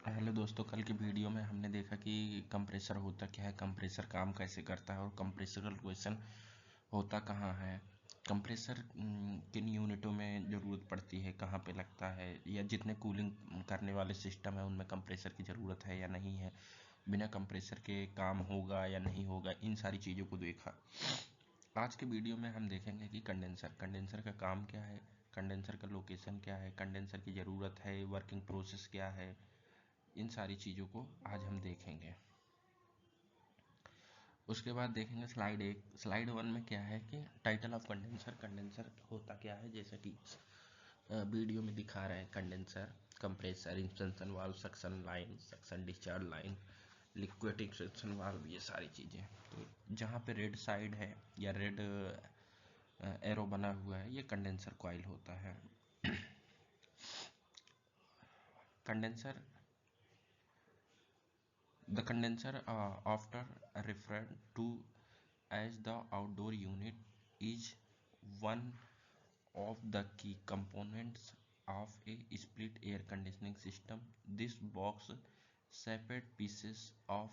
Hello दोस्तों, कल की वीडियो में हमने देखा कि कंप्रेसर होता क्या है, कंप्रेसर काम कैसे करता है और कंप्रेसर का लोकेशन होता कहाँ है। कंप्रेसर किन यूनिटों में ज़रूरत पड़ती है, कहाँ पे लगता है, या जितने कूलिंग करने वाले सिस्टम है उनमें कंप्रेसर की ज़रूरत है या नहीं है, बिना कंप्रेसर के काम होगा या नहीं होगा, इन सारी चीज़ों को देखा। आज के वीडियो में हम देखेंगे कि कंडेंसर का काम क्या है, कंडेंसर का लोकेशन क्या है, कंडेंसर की ज़रूरत है, वर्किंग प्रोसेस क्या है। इन सारी चीज़ों को आज हम देखेंगे। उसके बाद देखेंगे स्लाइड वन में क्या है कि टाइटल ऑफ कंडेंसर होता क्या है, जैसे कि वीडियो में दिखा रहे हैं। Condenser, compressor, extension valve, suction line, suction discharge line, liquid extraction valve, ये सारी चीज़ें। तो जहाँ पे रेड साइड है या रेड एरो बना हुआ है, ये कंडेंसर कॉइल होता है। Condenser The condenser, often referred to as the outdoor unit, is one of the key components of a split air conditioning system. This box separate pieces of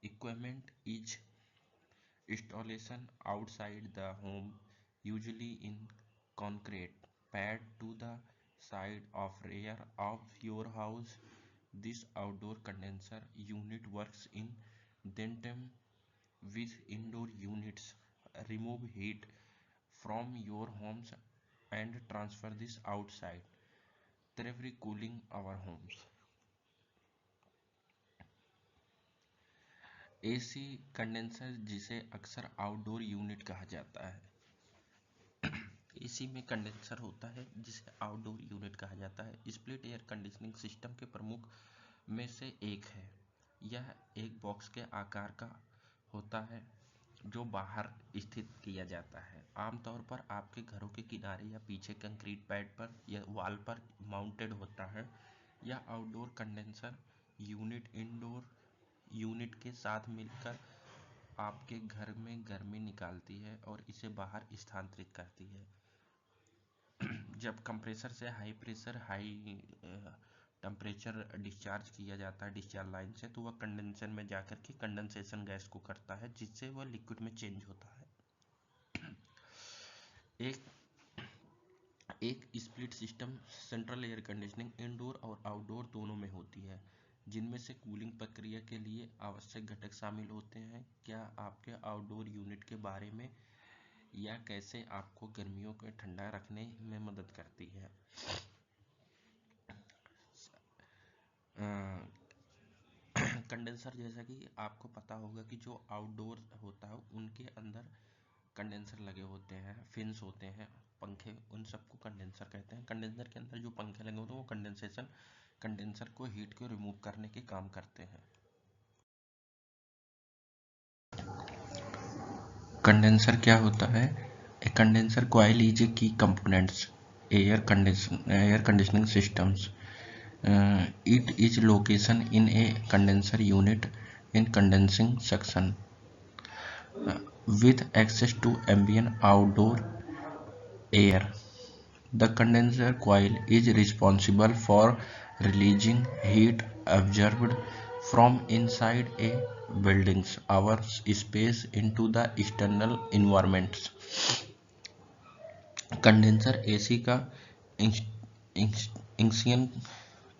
equipment is installation outside the home, usually in concrete pad to the side of rear of your house. This outdoor condenser unit works in tandem with indoor units, remove heat from your homes and transfer this outside, thereby cooling our homes. AC condenser, जिसे अक्सर outdoor unit कहा जाता है। AC में condenser होता है जिसे outdoor unit कहा जाता है। स्प्लिट एयर कंडीशनिंग सिस्टम के प्रमुख में से एक है। यह एक बॉक्स के आकार का होता है जो बाहर स्थित किया जाता है। आमतौर पर आपके घरों के किनारे या पीछे कंक्रीट पैड पर या वॉल पर माउंटेड होता है। यह outdoor condenser unit indoor unit के साथ मिलकर आपके घर में गर्मी निकालती है और इसे बाहर स्थानांतरित करती है। जब कंप्रेसर से हाई टेम्परेचर डिस्चार्ज किया जाता है डिस्चार्ज लाइन से, तो वह कंडेंसर में जाकर के कंडेंसेशन गैस को करता है, जिससे वह लिक्विड में चेंज होता है। एक एक split system central air conditioning indoor और आउटडोर दोनों में होती है, जिनमें से कूलिंग प्रक्रिया के लिए आवश्यक घटक शामिल होते हैं। क्या आपके आउटडोर यूनिट के बारे में, या कैसे आपको गर्मियों को ठंडा रखने में मदद करती है। कंडेंसर, जैसा कि आपको पता होगा कि जो आउटडोर होता है उनके अंदर कंडेंसर लगे होते हैं, फिन्स होते हैं, पंखे, उन सबको कंडेंसर कहते हैं। कंडेंसर के अंदर जो पंखे लगे होते हैं वो कंडेंसर को हीट को रिमूव करने के काम करते हैं। कंडेंसर क्या होता है? ए कंडेंसर कॉइल इज ए की components air conditioning systems. It is location in a condenser unit in condensing section with access to ambient outdoor air. The condenser coil is responsible for releasing heat absorbed from inside a building's our space into the external environments. Condenser AC का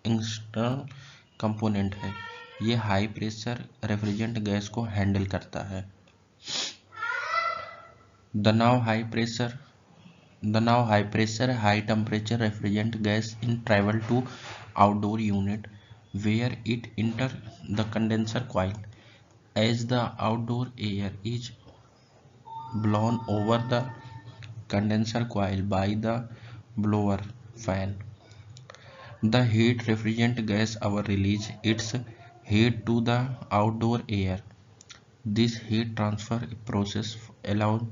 internal component है। ये high pressure refrigerant gas को handle करता है। The now high pressure high temperature refrigerant gas in travel to outdoor unit where it enter the condenser coil as the outdoor air is blown over the condenser coil by the blower fan. The heat refrigerant gas our release its heat to the outdoor air. This heat transfer process allows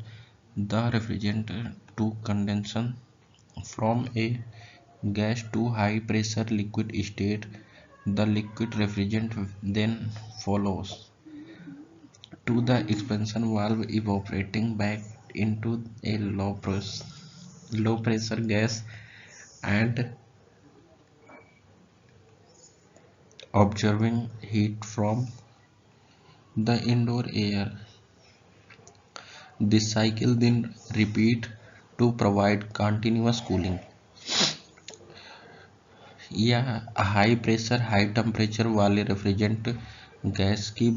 the refrigerant to condensation from a gas to high pressure liquid state. The liquid refrigerant then follows to the expansion valve, evaporating back into a low pressure gas and observing heat from the indoor air. This cycle then repeat to provide continuous cooling. यह high pressure high temperature वाले refrigerant gas की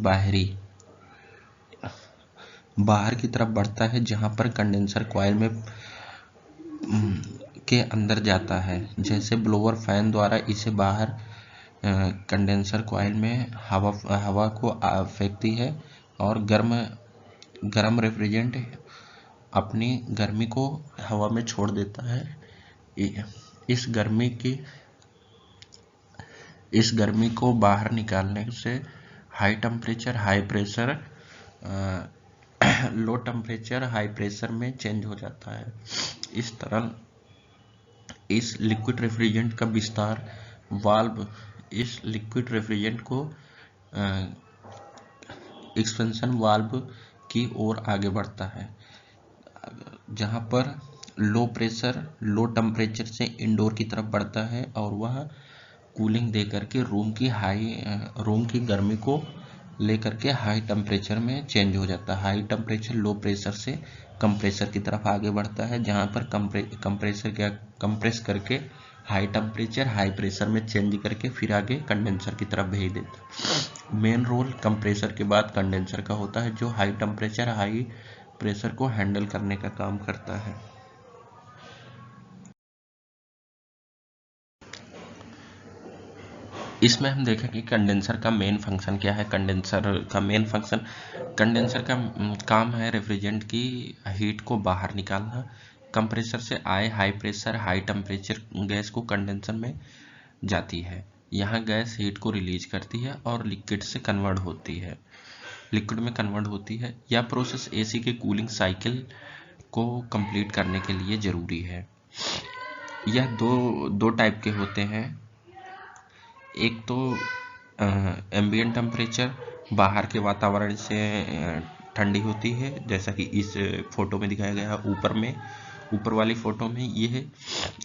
बाहर की तरफ बढ़ता है, जहां पर कंडेंसर कॉइल में के अंदर जाता है। जैसे ब्लोअर फैन द्वारा इसे बाहर कंडेंसर कॉइल में हवा को फेंकती है और गर्म रेफ्रिजरेंट अपनी गर्मी को हवा में छोड़ देता है। इस गर्मी को बाहर निकालने से high temperature high pressure low temperature high pressure में चेंज हो जाता है। इस तरह इस लिक्विड रेफ्रिजरेंट का विस्तार वाल्व इस लिक्विड रेफ्रिजरेंट को एक्सपेंशन वाल्व की ओर आगे बढ़ता है, जहां पर लो प्रेशर लो टेम्परेचर से इंडोर की तरफ बढ़ता है और वह कूलिंग दे करके रूम की गर्मी को लेकर के हाई टेम्परेचर में चेंज हो जाता है। हाई टेम्परेचर लो प्रेशर से कंप्रेसर की तरफ आगे बढ़ता है, जहां पर कंप्रेस करके हाई टेम्परेचर हाई प्रेशर में चेंज करके फिर आगे कंडेंसर की तरफ भेज देता है। मेन रोल कंप्रेसर के बाद कंडेंसर का होता है, जो हाई टेम्परेचर हाई प्रेशर को हैंडल करने का काम करता है। इसमें हम देखेंगे कंडेंसर का मेन फंक्शन क्या है। कंडेंसर का काम है रेफ्रिजरेंट की हीट को बाहर निकालना। कंप्रेसर से आए high pressure high temperature gas को कंडेंसर में जाती है। यहाँ गैस हीट को रिलीज करती है और लिक्विड में कन्वर्ट होती है। यह प्रोसेस एसी के कूलिंग साइकिल को कंप्लीट करने के लिए जरूरी है। यह दो टाइप के होते हैं। एक तो एम्बिएंट टेम्परेचर बाहर के वातावरण से ठंडी होती है, जैसा कि इस फोटो में दिखाया गया है। ऊपर वाली फोटो में ये है,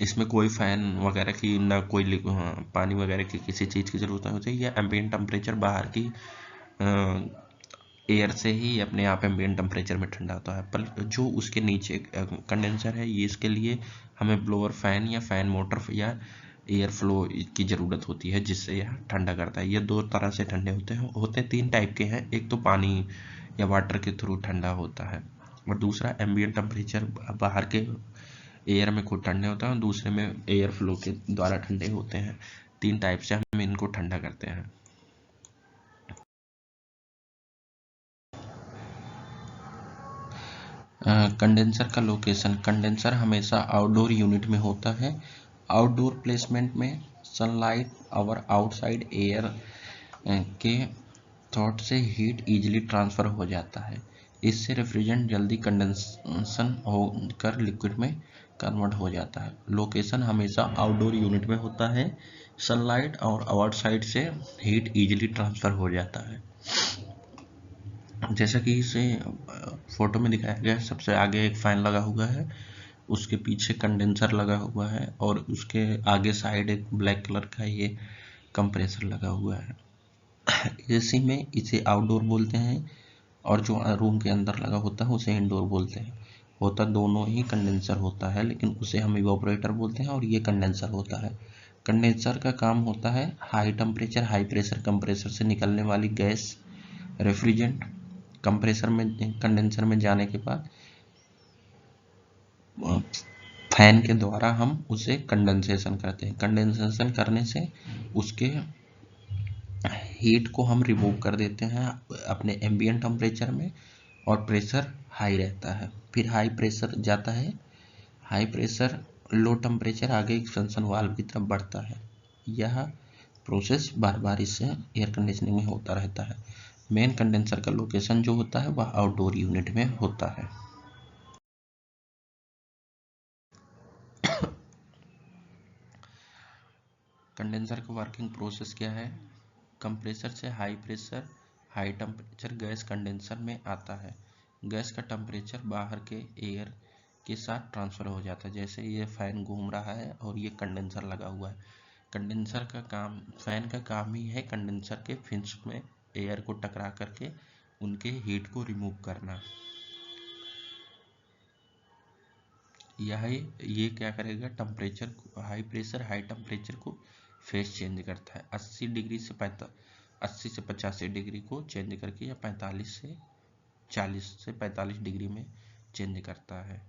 इसमें कोई फैन वगैरह की ना कोई पानी वगैरह की किसी चीज़ की ज़रूरत नहीं होती है। यह एम्बिएंट टेम्परेचर बाहर की एयर से ही अपने आप एम्बिएंट टेम्परेचर में ठंडा होता है। पर जो उसके नीचे कंडेंसर है, ये इसके लिए हमें ब्लोअर फैन या फैन मोटर या एयर फ्लो की ज़रूरत होती है, जिससे यह ठंडा करता है। ये दो तरह से ठंडे होते हैं 3 टाइप के हैं। एक तो पानी या वाटर के थ्रू ठंडा होता है, और दूसरा एम्बिएंट टेम्परेचर बाहर के एयर में खुद ठंडे होता है, और दूसरे में एयर फ्लो के द्वारा ठंडे होते हैं। 3 टाइप से हम इनको ठंडा करते हैं। कंडेंसर का लोकेशन। कंडेंसर हमेशा आउटडोर यूनिट में होता है। आउटडोर प्लेसमेंट में सनलाइट और आउटसाइड एयर के थ्रॉट से हीट इजीली ट्रांसफर हो जाता है। इससे रेफ्रिजरेंट जल्दी कंडेंसन होकर लिक्विड में कन्वर्ट हो जाता है। लोकेशन हमेशा आउटडोर यूनिट में होता है। सनलाइट और आउटसाइड से हीट इजीली ट्रांसफर हो जाता है। जैसा कि इसे फोटो में दिखाया गया है, सबसे आगे एक फैन लगा हुआ है, उसके पीछे कंडेंसर लगा हुआ है, और उसके आगे साइड एक ब्लैक कलर का ये कंप्रेसर लगा हुआ है। एसी में इसे आउटडोर बोलते हैं, और जो रूम के अंदर लगा होता है उसे इंडोर बोलते हैं। होता दोनों ही कंडेंसर होता है, लेकिन उसे हम इवापोरेटर बोलते हैं और ये कंडेंसर होता है। कंडेंसर का काम होता है high temperature high pressure compressor से निकलने वाली गैस रेफ्रिजरेंट कंडेंसर में जाने के बाद फैन के द्वारा हम उसे कंडेंसेशन करते हैं। कंडेंसेशन करने से उसके हीट को हम रिमूव कर देते हैं अपने एम्बिएंट टेम्परेचर में, और प्रेशर हाई रहता है। फिर हाई प्रेशर जाता है, हाई प्रेशर लो टेम्परेचर आगे एक्सपेंशन वाल्व की तरफ बढ़ता है। यह प्रोसेस बार बार इससे एयर कंडीशनिंग में होता रहता है। मेन कंडेंसर का लोकेशन जो होता है वह आउटडोर यूनिट में होता है। कंडेंसर का वर्किंग प्रोसेस क्या है। कंप्रेसर से high pressure high temperature gas condenser में आता है। गैस का टेम्परेचर बाहर के एयर के साथ ट्रांसफर हो जाता है। जैसे ये फैन घूम रहा है और ये कंडेंसर लगा हुआ है, कंडेंसर का काम, फैन का काम ही है कंडेंसर के फिन्स में एयर को टकरा करके उनके हीट को रिमूव करना। ये क्या करेगा, टेम्परेचर को, हाई प्रेशर हाई टेम्परेचर को फेस चेंज करता है। 80 डिग्री से 85 डिग्री को चेंज करके, या 40 से 45 डिग्री में चेंज करता है।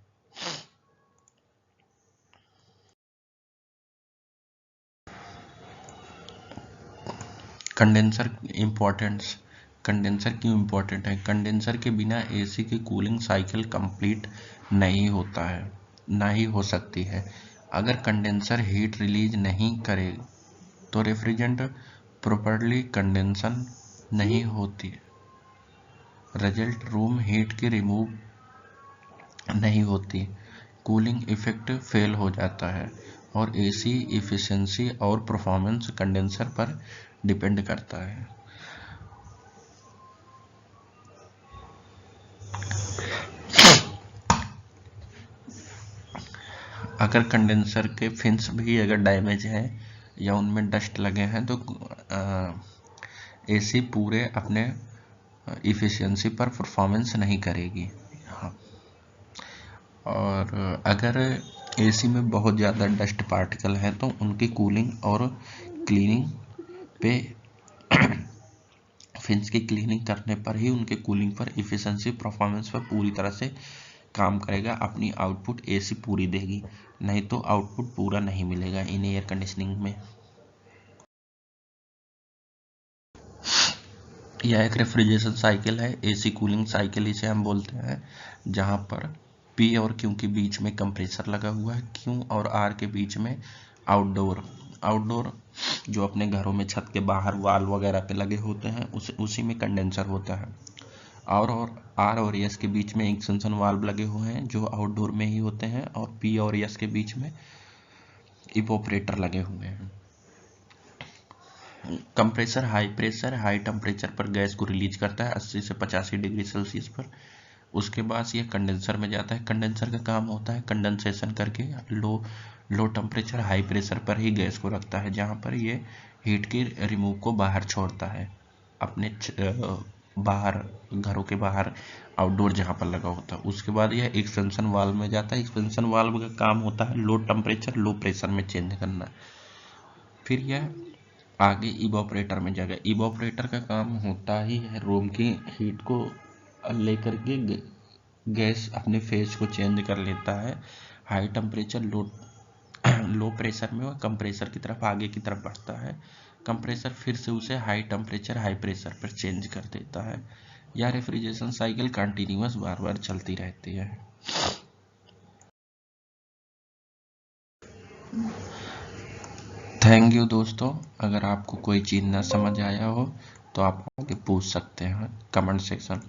कंडेंसर इम्पोर्टेंस, कंडेंसर क्यों इम्पोर्टेंट है? कंडेंसर के बिना एसी की कूलिंग साइकिल कंप्लीट नहीं होता है, ना ही हो सकती है। अगर कंडेंसर हीट रिलीज नहीं करे तो रेफ्रिजरेंट प्रॉपरली कंडेंसन नहीं होती, रिजल्ट रूम हीट की रिमूव नहीं होती, कूलिंग इफेक्ट फेल हो जाता है, और एसी इफिशिएंसी और परफॉर्मेंस कंडेंसर पर डिपेंड करता है। अगर कंडेंसर के फिन्स भी अगर डैमेज हैं या उनमें डस्ट लगे हैं तो एसी पूरे अपने इफिशिएंसी पर परफॉर्मेंस नहीं करेगी। हाँ, और अगर एसी में बहुत ज़्यादा डस्ट पार्टिकल हैं तो उनकी कूलिंग और क्लीनिंग पे फिन्स की क्लीनिंग करने पर ही उनके कूलिंग पर, इफिशिएंसी, परफॉर्मेंस पर पूरी तरह से काम करेगा, अपनी आउटपुट एसी पूरी देगी, नहीं तो आउटपुट पूरा नहीं मिलेगा इन एयर कंडीशनिंग में। यह एक रेफ्रिजरेशन साइकिल है, एसी कूलिंग साइकिल इसे हम बोलते हैं, जहां पर पी और क्यू के बीच में कंप्रेसर लगा हुआ है, क्यू और आर के बीच में आउटडोर जो अपने घरों में छत के बाहर वाल वगैरह पे लगे होते हैं, उसी में कंडेंसर होता है। और आर और एस के बीच में एक्सटेंशन वाल्व लगे हुए हैं जो आउटडोर में ही होते हैं, और पी और एस के बीच में इवोपरेटर लगे हुए हैं। Compressor high pressure high temperature पर गैस को रिलीज करता है 80 से 85 डिग्री सेल्सियस पर। उसके बाद ये कंडेंसर में जाता है। कंडेंसर का काम होता है कंडेंसेशन करके लो टेम्परेचर हाई प्रेशर पर ही गैस को रखता है, जहाँ पर ये हीट की रिमूव को बाहर छोड़ता है, अपने बाहर, घरों के बाहर, आउटडोर जहाँ पर लगा होता है। उसके बाद यह एक्सपेंशन वाल्व में जाता है। एक्सपेंशन वाल्व का काम होता है लो टेम्परेचर लो प्रेशर में चेंज करना। फिर यह आगे इवोपरेटर में जाएगा। इवोपरेटर का काम होता ही है रूम की हीट को लेकर के गैस अपने फेज को चेंज कर लेता है। हाई टेम्परेचर लो प्रेशर में वह कंप्रेसर की तरफ, आगे की तरफ बढ़ता है। कंप्रेसर फिर से उसे हाई टेम्परेचर हाई प्रेशर पर चेंज कर देता है। यह रेफ्रिजरेशन साइकिल कंटिन्यूअस बार बार चलती रहती है। थैंक यू दोस्तों। अगर आपको कोई चीज़ ना समझ आया हो तो आप आगे पूछ सकते हैं कमेंट सेक्शन।